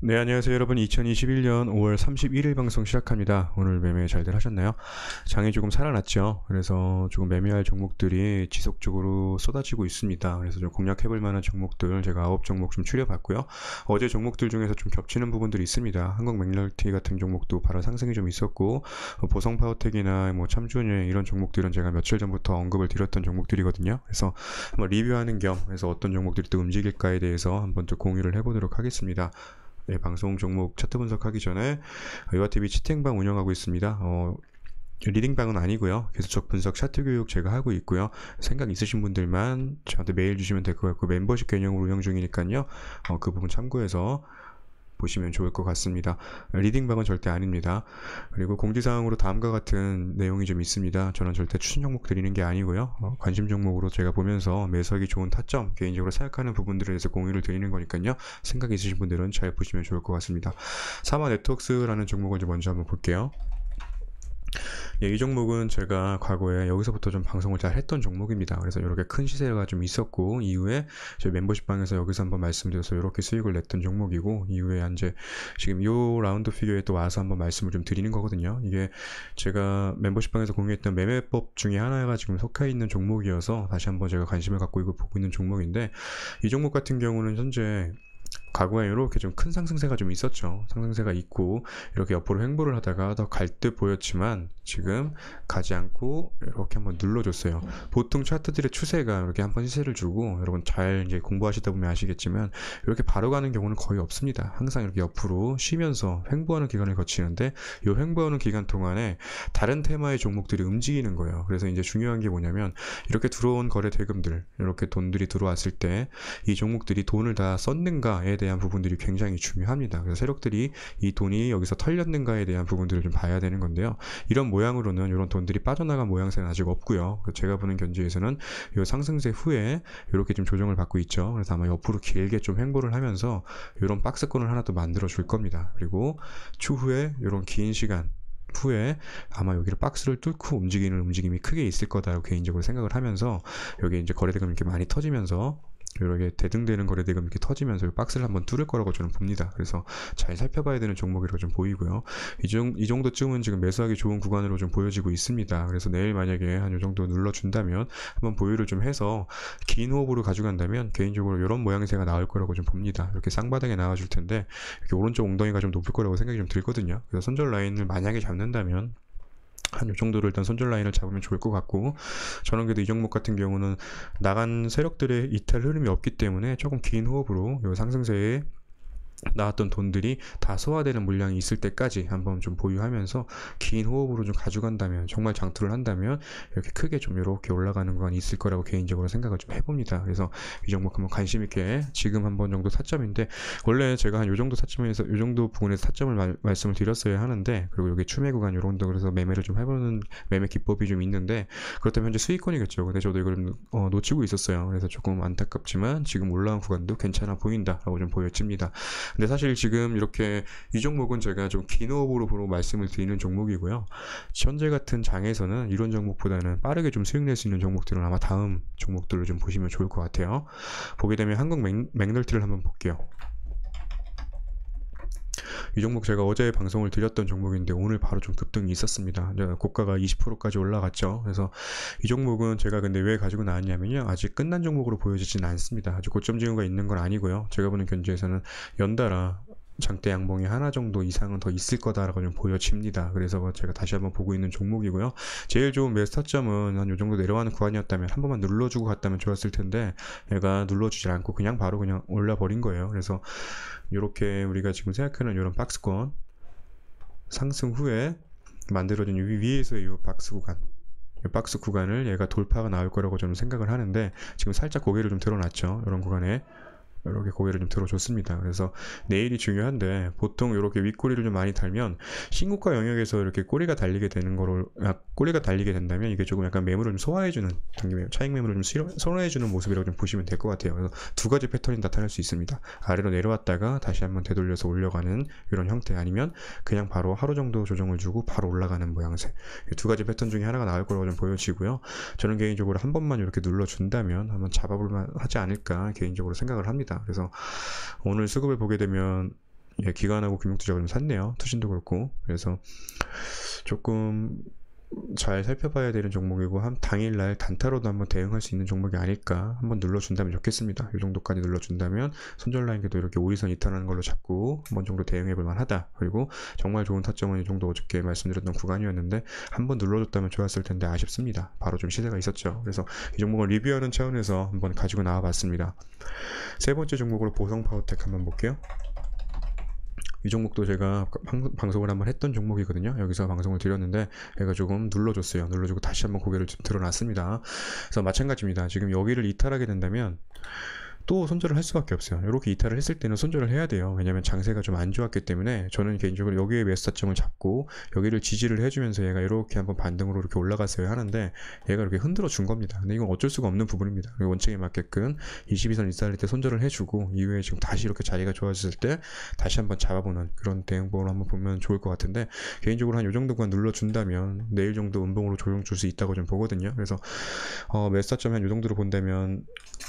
네, 안녕하세요 여러분. 2021년 5월 31일 방송 시작합니다. 오늘 매매 잘들 하셨나요? 장이 조금 살아났죠. 그래서 조금 매매할 종목들이 지속적으로 쏟아지고 있습니다. 그래서 좀 공략해볼 만한 종목들 제가 9종목 좀 추려봤고요. 어제 종목들 중에서 좀 겹치는 부분들이 있습니다. 한국맥널티 같은 종목도 바로 상승이 좀 있었고, 보성파워텍이나 뭐 참주은행 이런 종목들은 제가 며칠 전부터 언급을 드렸던 종목들이거든요. 그래서 한번 리뷰하는 겸 해서 어떤 종목들이 또 움직일까에 대해서 한번 또 공유를 해보도록 하겠습니다. 네, 방송 종목 차트 분석하기 전에 요아TV 치팅방 운영하고 있습니다. 리딩방은 아니고요. 계속적 분석 차트 교육 제가 하고 있고요. 생각 있으신 분들만 저한테 메일 주시면 될 것 같고, 멤버십 개념으로 운영 중이니까요. 그 부분 참고해서 보시면 좋을 것 같습니다. 리딩방은 절대 아닙니다. 그리고 공지사항으로 다음과 같은 내용이 좀 있습니다. 저는 절대 추천 종목 드리는 게 아니고요. 관심 종목으로 제가 보면서 매수하기 좋은 타점, 개인적으로 생각하는 부분들에 대해서 공유를 드리는 거니까요. 생각 있으신 분들은 잘 보시면 좋을 것 같습니다. 사마 네트워크스라는 종목을 먼저 한번 볼게요. 예, 이 종목은 제가 과거에 여기서부터 좀 방송을 잘 했던 종목입니다. 그래서 이렇게 큰 시세가 좀 있었고, 이후에 저희 멤버십 방에서 여기서 한번 말씀드려서 이렇게 수익을 냈던 종목이고, 이후에 이제 지금 요 라운드 피겨에 또 와서 한번 말씀을 좀 드리는 거거든요. 이게 제가 멤버십 방에서 공유했던 매매법 중에 하나가 지금 속해 있는 종목이어서 다시 한번 제가 관심을 갖고 이거 보고 있는 종목인데, 이 종목 같은 경우는 현재 과거에 이렇게 좀 큰 상승세가 좀 있었죠. 상승세가 있고 이렇게 옆으로 횡보를 하다가 더 갈 듯 보였지만 지금 가지 않고 이렇게 한번 눌러줬어요. 보통 차트들의 추세가 이렇게 한번 시세를 주고, 여러분 잘 이제 공부하시다 보면 아시겠지만 이렇게 바로 가는 경우는 거의 없습니다. 항상 이렇게 옆으로 쉬면서 횡보하는 기간을 거치는데, 이 횡보하는 기간 동안에 다른 테마의 종목들이 움직이는 거예요. 그래서 이제 중요한 게 뭐냐면, 이렇게 들어온 거래 대금들, 이렇게 돈들이 들어왔을 때 이 종목들이 돈을 다 썼는가에 대한 부분들이 굉장히 중요합니다. 그래서 세력들이 이 돈이 여기서 털렸는가에 대한 부분들을 좀 봐야 되는 건데요. 이런 모양으로는 이런 돈들이 빠져나간 모양새는 아직 없고요. 제가 보는 견지에서는 이 상승세 후에 이렇게 좀 조정을 받고 있죠. 그래서 아마 옆으로 길게 좀 횡보를 하면서 이런 박스권을 하나 더 만들어 줄 겁니다. 그리고 추후에 이런 긴 시간 후에 아마 여기를 박스를 뚫고 움직이는 움직임이 크게 있을 거다라고 개인적으로 생각을 하면서, 여기 이제 거래대금 이렇게 많이 터지면서 이렇게 대등되는 거래대금 이렇게 터지면서 박스를 한번 뚫을 거라고 저는 봅니다. 그래서 잘 살펴봐야 되는 종목이라고 좀 보이고요. 이 정도쯤은 지금 매수하기 좋은 구간으로 좀 보여지고 있습니다. 그래서 내일 만약에 한 이 정도 눌러준다면 한번 보유를 좀 해서 긴 호흡으로 가져간다면 개인적으로 이런 모양새가 나올 거라고 좀 봅니다. 이렇게 쌍바닥에 나와줄 텐데 이렇게 오른쪽 엉덩이가 좀 높을 거라고 생각이 좀 들거든요. 그래서 손절 라인을 만약에 잡는다면 한 요 정도를 일단 손절 라인을 잡으면 좋을 것 같고, 저는 그래도 이 종목 같은 경우는 나간 세력들의 이탈 흐름이 없기 때문에 조금 긴 호흡으로 요 상승세에 나왔던 돈들이 다 소화되는 물량이 있을 때까지 한번 좀 보유하면서 긴 호흡으로 좀 가져간다면, 정말 장투를 한다면 이렇게 크게 좀 이렇게 올라가는 건 있을 거라고 개인적으로 생각을 좀 해봅니다. 그래서 이 종목 한번 관심 있게 지금 한번 정도 타점인데, 원래 제가 한 요 정도 타점에서 요 정도 부분에서 타점을 말씀을 드렸어야 하는데, 그리고 여기 추매 구간 요런 데 그래서 매매를 좀 해보는 매매 기법이 좀 있는데, 그렇다면 현재 수익권이겠죠. 근데 저도 이걸 놓치고 있었어요. 그래서 조금 안타깝지만 지금 올라온 구간도 괜찮아 보인다라고 좀 보여집니다. 근데 사실 지금 이렇게 이 종목은 제가 좀 긴 호흡으로 보고 말씀을 드리는 종목이고요. 현재 같은 장에서는 이런 종목보다는 빠르게 좀 수익 낼 수 있는 종목들은 아마 다음 종목들을 좀 보시면 좋을 것 같아요. 보게 되면 한국 맥널티를 한번 볼게요. 이 종목 제가 어제 방송을 드렸던 종목인데 오늘 바로 좀 급등이 있었습니다. 고가가 20%까지 올라갔죠. 그래서 이 종목은 제가 근데 왜 가지고 나왔냐면요, 아직 끝난 종목으로 보여지지는 않습니다. 아직 고점 징후가 있는 건 아니고요. 제가 보는 견지에서는 연달아 장대 양봉이 하나 정도 이상은 더 있을 거다라고 좀 보여집니다. 그래서 제가 다시 한번 보고 있는 종목이고요. 제일 좋은 매수 타점은 한 요 정도 내려가는 구간이었다면 한 번만 눌러주고 갔다면 좋았을 텐데, 얘가 눌러주질 않고 그냥 바로 그냥 올라버린 거예요. 그래서 이렇게 우리가 지금 생각하는 이런 박스권 상승 후에 만들어진 위에서의 이 박스 구간을 얘가 돌파가 나올 거라고 저는 생각을 하는데, 지금 살짝 고개를 좀 들어놨죠. 이런 구간에 이렇게 고개를 좀 들어줬습니다. 그래서 내일이 중요한데, 보통 이렇게 윗꼬리를 좀 많이 달면 신고가 영역에서 이렇게 꼬리가 달리게 되는 거로, 꼬리가 달리게 된다면 이게 조금 약간 매물을 좀 소화해주는, 차익 매물을 좀 소화해주는 모습이라고 좀 보시면 될 것 같아요. 그래서 두 가지 패턴이 나타날 수 있습니다. 아래로 내려왔다가 다시 한번 되돌려서 올려가는 이런 형태, 아니면 그냥 바로 하루 정도 조정을 주고 바로 올라가는 모양새, 이 두 가지 패턴 중에 하나가 나올 거라고 좀 보여지고요. 저는 개인적으로 한 번만 이렇게 눌러준다면 한번 잡아볼 만 하지 않을까 개인적으로 생각을 합니다. 그래서 오늘 수급을 보게 되면 예, 기관하고 금융투자가 좀 샀네요. 투신도 그렇고. 그래서 조금 잘 살펴봐야 되는 종목이고, 한 당일날 단타로도 한번 대응할 수 있는 종목이 아닐까. 한번 눌러준다면 좋겠습니다. 이 정도까지 눌러준다면 손절 라인도 이렇게 5일선 이탈하는 걸로 잡고 한번 정도 대응해볼 만하다. 그리고 정말 좋은 타점은 이 정도 어저께 말씀드렸던 구간이었는데 한번 눌러줬다면 좋았을 텐데 아쉽습니다. 바로 좀 시세가 있었죠. 그래서 이 종목을 리뷰하는 차원에서 한번 가지고 나와봤습니다. 세 번째 종목으로 보성파워텍 한번 볼게요. 이 종목도 제가 방송을 한번 했던 종목이거든요. 여기서 방송을 드렸는데 얘가 조금 눌러줬어요. 눌러주고 다시 한번 고개를 좀 드러났습니다. 그래서 마찬가지입니다. 지금 여기를 이탈하게 된다면 또 손절을 할 수밖에 없어요. 이렇게 이탈을 했을 때는 손절을 해야 돼요. 왜냐면 장세가 좀 안 좋았기 때문에 저는 개인적으로 여기에 매수타점을 잡고 여기를 지지를 해주면서 얘가 이렇게 한번 반등으로 이렇게 올라갔어야 하는데 얘가 이렇게 흔들어 준 겁니다. 근데 이건 어쩔 수가 없는 부분입니다. 원칙에 맞게끔 22선 이탈할 때 손절을 해주고 이후에 지금 다시 이렇게 자리가 좋아졌을 때 다시 한번 잡아보는 그런 대응법을 한번 보면 좋을 것 같은데, 개인적으로 한 이 정도만 눌러준다면 내일 정도 음봉으로 조정 줄 수 있다고 좀 보거든요. 그래서 매수타점 한 이 정도로 본다면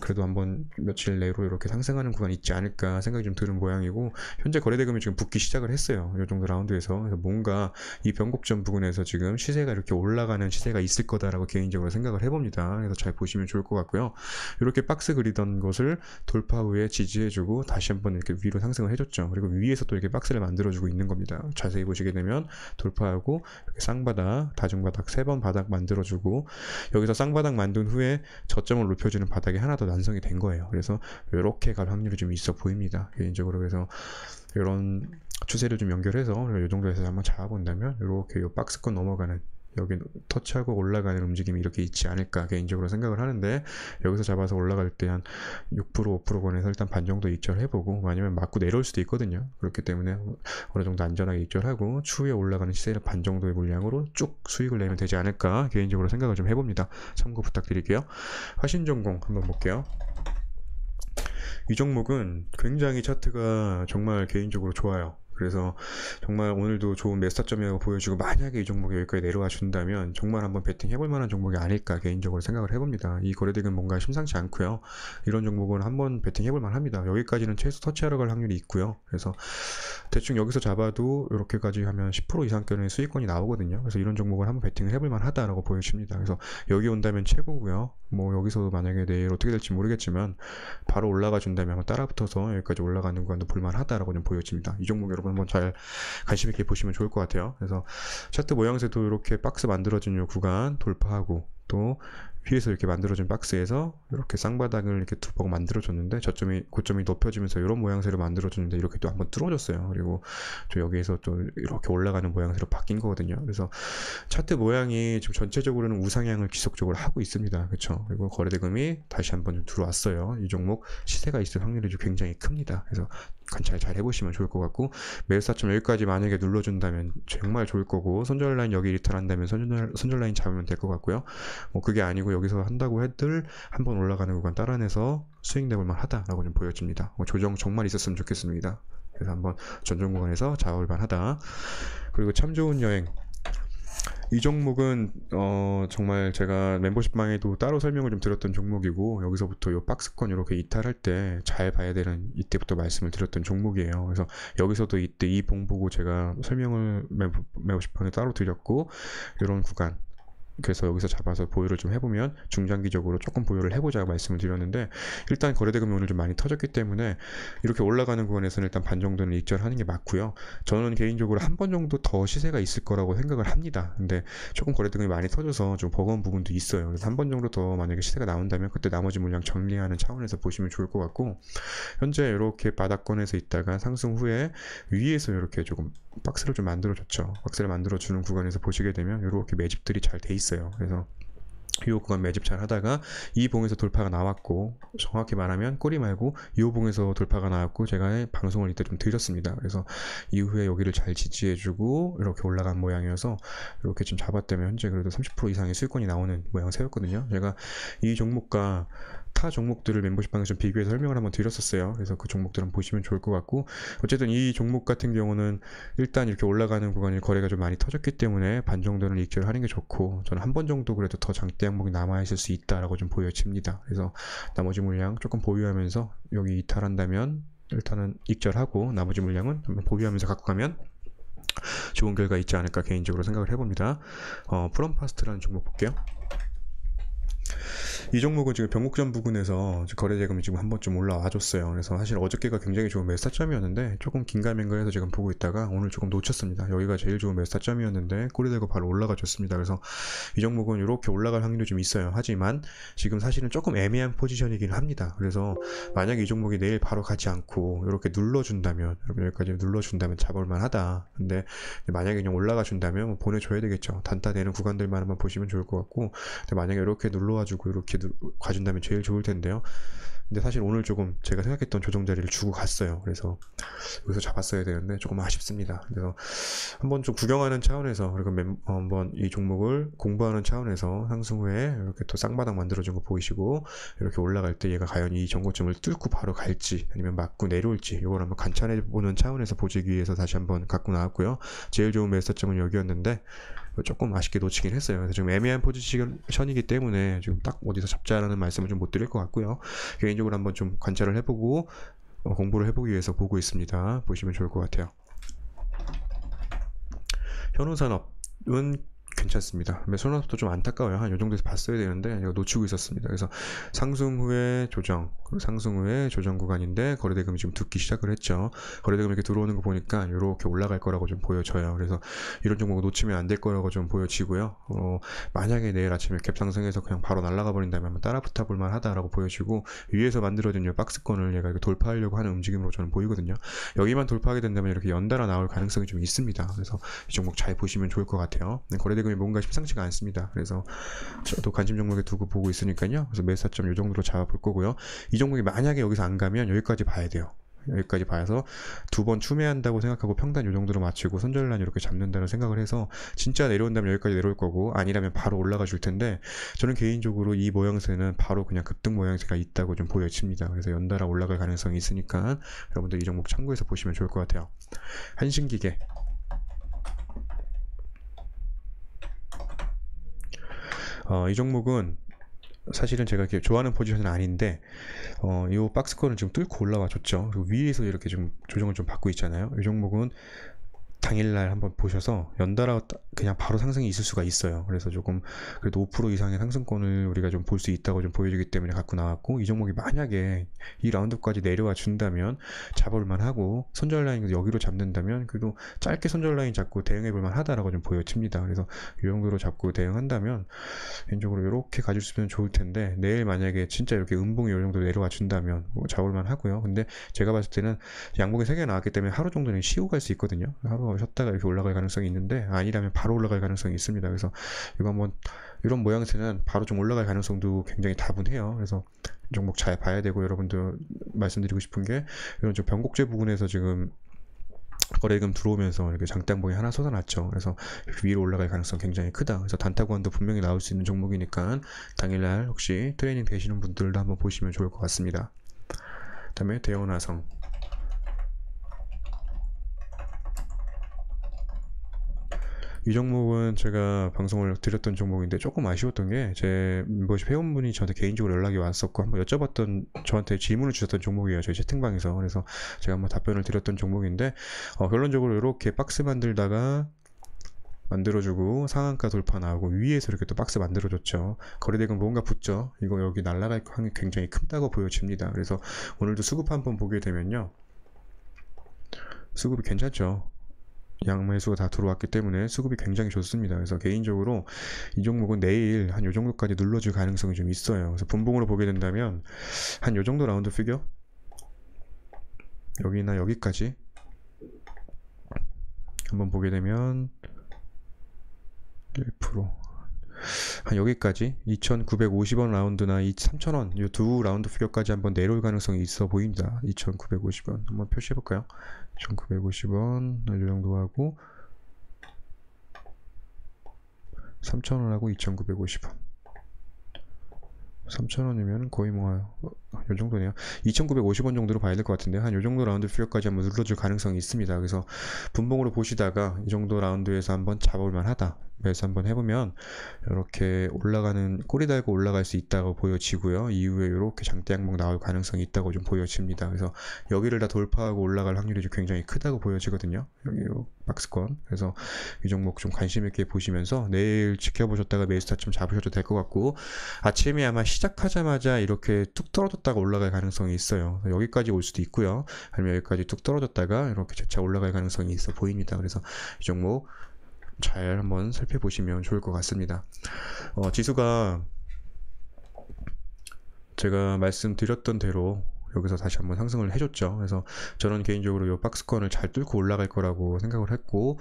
그래도 한번 며칠 내로 이렇게 상승하는 구간이 있지 않을까 생각이 좀 드는 모양이고, 현재 거래대금이 지금 붙기 시작을 했어요. 이 정도 라운드에서. 그래서 뭔가 이 변곡점 부근에서 지금 시세가 이렇게 올라가는 시세가 있을 거다라고 개인적으로 생각을 해봅니다. 그래서 잘 보시면 좋을 것 같고요. 이렇게 박스 그리던 것을 돌파 후에 지지해주고 다시 한번 이렇게 위로 상승을 해줬죠. 그리고 위에서 또 이렇게 박스를 만들어주고 있는 겁니다. 자세히 보시게 되면 돌파하고 이렇게 쌍바닥, 다중바닥 3번 바닥 만들어주고, 여기서 쌍바닥 만든 후에 저점을 높여주는 바닥이 하나 더 완성이 된 거예요. 그래서 이렇게 갈 확률이 좀 있어 보입니다, 개인적으로. 그래서 이런 추세를 좀 연결해서 이 정도에서 한번 잡아본다면 이렇게 이 박스권 넘어가는, 여기 터치하고 올라가는 움직임이 이렇게 있지 않을까 개인적으로 생각을 하는데, 여기서 잡아서 올라갈 때 한 6% 5%권에서 일단 반 정도 익절해보고, 아니면 맞고 내려올 수도 있거든요. 그렇기 때문에 어느 정도 안전하게 익절하고 추후에 올라가는 시세를 반 정도의 물량으로 쭉 수익을 내면 되지 않을까 개인적으로 생각을 좀 해봅니다. 참고 부탁드릴게요. 화신전공 한번 볼게요. 이 종목은 굉장히 차트가 정말 개인적으로 좋아요. 그래서 정말 오늘도 좋은 매수타점이라고 보여주고, 만약에 이 종목이 여기까지 내려와 준다면 정말 한번 베팅 해볼 만한 종목이 아닐까 개인적으로 생각을 해봅니다. 이 거래대금 뭔가 심상치 않고요. 이런 종목은 한번 베팅 해볼 만합니다. 여기까지는 최소 터치하러 갈 확률이 있고요. 그래서 대충 여기서 잡아도 이렇게까지 하면 10% 이상권의 수익권이 나오거든요. 그래서 이런 종목을 한번 베팅을 해볼 만하다라고 보여집니다. 그래서 여기 온다면 최고고요. 뭐 여기서 만약에 내일 어떻게 될지 모르겠지만 바로 올라가 준다면 한번 따라붙어서 여기까지 올라가는 구간도 볼만하다라고 좀 보여집니다. 이 종목 여러분 한번 잘 관심 있게 보시면 좋을 것 같아요. 그래서 차트 모양새도 이렇게 박스 만들어진 요 구간 돌파하고, 또 위에서 이렇게 만들어진 박스에서 이렇게 쌍바닥을 이렇게 두 번 만들어줬는데 고점이 높여지면서 이런 모양새로 만들어줬는데 이렇게 또 한번 뚫어졌어요. 그리고 또 여기에서 또 이렇게 올라가는 모양새로 바뀐 거거든요. 그래서 차트 모양이 지금 전체적으로는 우상향을 지속적으로 하고 있습니다. 그렇죠? 그리고 거래대금이 다시 한번 좀 들어왔어요. 이 종목 시세가 있을 확률이 좀 굉장히 큽니다. 그래서 관찰 잘 해보시면 좋을 것 같고, 매수타점 여기까지 만약에 눌러준다면 정말 좋을 거고, 손절 라인 여기 리턴한다면 손절 라인 잡으면 될 것 같고요. 뭐 그게 아니고 여기서 한다고 해들 한번 올라가는 구간 따라내서 수익 내볼 만하다라고 좀 보여집니다. 뭐 조정 정말 있었으면 좋겠습니다. 그래서 한번 전정 구간에서 잡을 만하다. 그리고 참 좋은 여행, 이 종목은 정말 제가 멤버십방에도 따로 설명을 좀 드렸던 종목이고, 여기서부터 이 박스권 이렇게 이탈할 때 잘 봐야 되는, 이때부터 말씀을 드렸던 종목이에요. 그래서 여기서도 이때 이 봉 보고 제가 설명을 멤버십방에 따로 드렸고, 이런 구간, 그래서 여기서 잡아서 보유를 좀 해보면 중장기적으로 조금 보유를 해보자 말씀을 드렸는데, 일단 거래대금이 오늘 좀 많이 터졌기 때문에 이렇게 올라가는 구간에서는 일단 반 정도는 익절하는 게 맞고요. 저는 개인적으로 한 번 정도 더 시세가 있을 거라고 생각을 합니다. 근데 조금 거래대금이 많이 터져서 좀 버거운 부분도 있어요. 그래서 한 번 정도 더 만약에 시세가 나온다면 그때 나머지 물량 정리하는 차원에서 보시면 좋을 것 같고, 현재 이렇게 바닥권에서 있다가 상승 후에 위에서 이렇게 조금 박스를 좀 만들어줬죠. 박스를 만들어주는 구간에서 보시게 되면 이렇게 매집들이 잘 돼 있어요. 그래서 이 구간 매집 잘 하다가 이 봉에서 돌파가 나왔고, 정확히 말하면 꼬리 말고 이 봉에서 돌파가 나왔고, 제가 방송을 이때 좀 드렸습니다. 그래서 이후에 여기를 잘 지지해주고 이렇게 올라간 모양이어서 이렇게 좀 잡았다면 현재 그래도 30% 이상의 수익권이 나오는 모양을 세웠거든요. 제가 이 종목과 타 종목들을 멤버십방에서 좀 비교해서 설명을 한번 드렸었어요. 그래서 그 종목들은 보시면 좋을 것 같고, 어쨌든 이 종목 같은 경우는 일단 이렇게 올라가는 구간이 거래가 좀 많이 터졌기 때문에 반 정도는 익절을 하는 게 좋고, 저는 한 번 정도 그래도 더 장대 항목이 남아있을 수 있다라고 좀 보여집니다. 그래서 나머지 물량 조금 보유하면서 여기 이탈한다면 일단은 익절하고 나머지 물량은 한번 보유하면서 갖고 가면 좋은 결과 있지 않을까 개인적으로 생각을 해봅니다. 프롬파스트라는 종목 볼게요. 이 종목은 지금 변곡점 부근에서 거래 대금이 지금 한번 좀 올라와 줬어요. 그래서 사실 어저께가 굉장히 좋은 매수타점이었는데 조금 긴가민가해서 지금 보고 있다가 오늘 조금 놓쳤습니다. 여기가 제일 좋은 매수타점이었는데 꼬리 대고 바로 올라가 줬습니다. 그래서 이 종목은 이렇게 올라갈 확률도 좀 있어요. 하지만 지금 사실은 조금 애매한 포지션이긴 합니다. 그래서 만약에 이 종목이 내일 바로 가지 않고 이렇게 눌러준다면, 여러분 여기까지 눌러준다면 잡을만 하다. 근데 만약에 그냥 올라가 준다면 뭐 보내줘야 되겠죠. 단타되는 구간들만 한번 보시면 좋을 것 같고, 근데 만약에 이렇게 눌러와주고 이렇게 가준다면 제일 좋을 텐데요. 근데 사실 오늘 조금 제가 생각했던 조정 자리를 주고 갔어요. 그래서 여기서 잡았어야 되는데 조금 아쉽습니다. 그래서 한번 좀 구경하는 차원에서, 그리고 한번 이 종목을 공부하는 차원에서 상승 후에 이렇게 또 쌍바닥 만들어준 거 보이시고, 이렇게 올라갈 때 얘가 과연 이 정고점을 뚫고 바로 갈지 아니면 맞고 내려올지 이걸 한번 관찰해 보는 차원에서 보기 위해서 다시 한번 갖고 나왔고요. 제일 좋은 매수점은 여기였는데 조금 아쉽게 놓치긴 했어요. 그래서 지금 애매한 포지션이기 때문에 지금 딱 어디서 잡자라는 말씀을 좀 못 드릴 것 같고요. 개인적으로 한번 좀 관찰을 해보고 공부를 해보기 위해서 보고 있습니다. 보시면 좋을 것 같아요. 현우산업은 괜찮습니다. 매수산업도 좀 안타까워요. 한 요 정도에서 봤어야 되는데 이거 놓치고 있었습니다. 그래서 상승 후에 조정, 상승 후에 조정 구간인데 거래대금이 지금 붙기 시작을 했죠. 거래대금 이렇게 들어오는 거 보니까 이렇게 올라갈 거라고 좀 보여져요. 그래서 이런 종목 놓치면 안 될 거라고 좀 보여지고요. 만약에 내일 아침에 갭상승해서 그냥 바로 날아가 버린다면 한번 따라 붙어 볼만 하다라고 보여지고, 위에서 만들어진 이 박스권을 얘가 이렇게 돌파하려고 하는 움직임으로 저는 보이거든요. 여기만 돌파하게 된다면 이렇게 연달아 나올 가능성이 좀 있습니다. 그래서 이 종목 잘 보시면 좋을 것 같아요. 거래대금이 뭔가 심상치가 않습니다. 그래서 저도 관심 종목에 두고 보고 있으니까요. 그래서 매수타점 이 정도로 잡아볼 거고요. 이 종목이 만약에 여기서 안 가면 여기까지 봐야 돼요. 여기까지 봐서 두 번 추매한다고 생각하고 평단 요 정도로 맞추고 선절란 이렇게 잡는다는 생각을 해서, 진짜 내려온다면 여기까지 내려올 거고 아니라면 바로 올라가 줄 텐데, 저는 개인적으로 이 모양새는 바로 그냥 급등 모양새가 있다고 좀 보여집니다. 그래서 연달아 올라갈 가능성이 있으니까 여러분들 이 종목 참고해서 보시면 좋을 것 같아요. 한신기계, 이 종목은 사실은 제가 이렇게 좋아하는 포지션은 아닌데, 이 박스권을 지금 뚫고 올라와 줬죠. 그리고 위에서 이렇게 좀 조정을 좀 받고 있잖아요. 이 종목은 당일날 한번 보셔서 연달아 그냥 바로 상승이 있을 수가 있어요. 그래서 조금 그래도 5% 이상의 상승권을 우리가 좀 볼 수 있다고 좀 보여주기 때문에 갖고 나왔고, 이 종목이 만약에 이 라운드까지 내려와 준다면 잡을만 하고, 손절 라인 여기로 잡는다면 그래도 짧게 손절 라인 잡고 대응해 볼만 하다라고 좀 보여집니다. 그래서 이 정도로 잡고 대응한다면 개인적으로 이렇게 가주시면 좋을 텐데, 내일 만약에 진짜 이렇게 음봉이 이 정도 내려와 준다면 뭐 잡을만 하고요. 근데 제가 봤을 때는 양봉이 3개 나왔기 때문에 하루 정도는 쉬고 갈 수 있거든요. 하루 쉬었다가 이렇게 올라갈 가능성이 있는데, 아니라면 바로 올라갈 가능성이 있습니다. 그래서 이거 한번, 이런 모양새는 바로 좀 올라갈 가능성도 굉장히 다분해요. 그래서 이 종목 잘 봐야 되고, 여러분들 말씀드리고 싶은 게, 이런 좀 변곡제 부분에서 지금 거래금 들어오면서 이렇게 장대양봉이 하나 쏟아났죠. 그래서 위로 올라갈 가능성 굉장히 크다. 그래서 단타 구간도 분명히 나올 수 있는 종목이니까 당일날 혹시 트레이닝 되시는 분들도 한번 보시면 좋을 것 같습니다. 그 다음에 대원화성, 이 종목은 제가 방송을 드렸던 종목인데 조금 아쉬웠던 게, 제 멤버십 회원분이 저한테 개인적으로 연락이 왔었고 한번 여쭤봤던, 저한테 질문을 주셨던 종목이에요. 저희 채팅방에서. 그래서 제가 한번 답변을 드렸던 종목인데, 결론적으로 이렇게 박스 만들다가 만들어주고 상한가 돌파 나오고 위에서 이렇게 또 박스 만들어줬죠. 거래대금 뭔가 붙죠. 이거 여기 날아갈 확률이 굉장히 크다고 보여집니다. 그래서 오늘도 수급 한번 보게 되면요, 수급이 괜찮죠. 양매수가 다 들어왔기 때문에 수급이 굉장히 좋습니다. 그래서 개인적으로 이 종목은 내일 한 요 정도까지 눌러줄 가능성이 좀 있어요. 그래서 분봉으로 보게 된다면 한 요 정도 라운드 피겨, 여기나 여기까지 한번 보게 되면 1%, 한 여기까지 2,950원 라운드나 3,000원 이 두 라운드 피겨까지 한번 내려올 가능성이 있어 보입니다. 2,950원 한번 표시해 볼까요? 2,950원 이 정도 하고 3,000원 하고 2,950원, 3,000원이면 거의 뭐 요 정도네요. 2,950원 정도로 봐야 될 것 같은데, 한 요 정도 라운드 피겨까지 한번 눌러줄 가능성이 있습니다. 그래서 분봉으로 보시다가 이 정도 라운드에서 한번 잡을만 하다, 매수 한번 해보면 이렇게 올라가는 꼬리 달고 올라갈 수 있다고 보여지고요. 이후에 이렇게 장대 양봉 나올 가능성이 있다고 좀 보여집니다. 그래서 여기를 다 돌파하고 올라갈 확률이 좀 굉장히 크다고 보여지거든요. 여기 박스권. 그래서 이 종목 좀 관심 있게 보시면서 내일 지켜보셨다가 매수 타점 잡으셔도 될 것 같고, 아침에 아마 시작하자마자 이렇게 툭 떨어졌다가 올라갈 가능성이 있어요. 여기까지 올 수도 있고요. 아니면 여기까지 툭 떨어졌다가 이렇게 재차 올라갈 가능성이 있어 보입니다. 그래서 이 종목 잘 한번 살펴보시면 좋을 것 같습니다. 지수가 제가 말씀드렸던 대로 여기서 다시 한번 상승을 해줬죠. 그래서 저는 개인적으로 이 박스권을 잘 뚫고 올라갈 거라고 생각을 했고,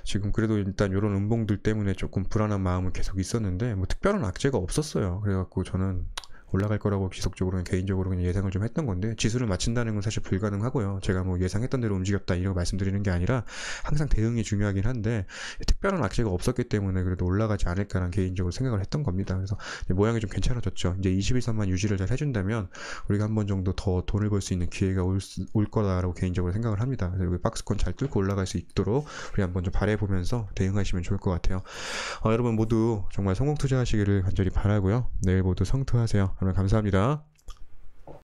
지금 그래도 일단 이런 음봉들 때문에 조금 불안한 마음은 계속 있었는데 뭐 특별한 악재가 없었어요. 그래갖고 저는 올라갈 거라고 지속적으로는 개인적으로 그냥 예상을 좀 했던 건데, 지수를 맞춘다는 건 사실 불가능하고요. 제가 뭐 예상했던 대로 움직였다 이라고 말씀드리는 게 아니라 항상 대응이 중요하긴 한데, 특별한 악재가 없었기 때문에 그래도 올라가지 않을까라는 개인적으로 생각을 했던 겁니다. 그래서 모양이 좀 괜찮아졌죠. 이제 21선만 유지를 잘 해준다면 우리가 한 번 정도 더 돈을 벌 수 있는 기회가 올 거다라고 개인적으로 생각을 합니다. 그래서 여기 박스권 잘 뚫고 올라갈 수 있도록 우리 한번 좀 바라보면서 대응하시면 좋을 것 같아요. 여러분 모두 정말 성공 투자하시기를 간절히 바라고요. 내일 모두 성투하세요. 여러분 감사합니다.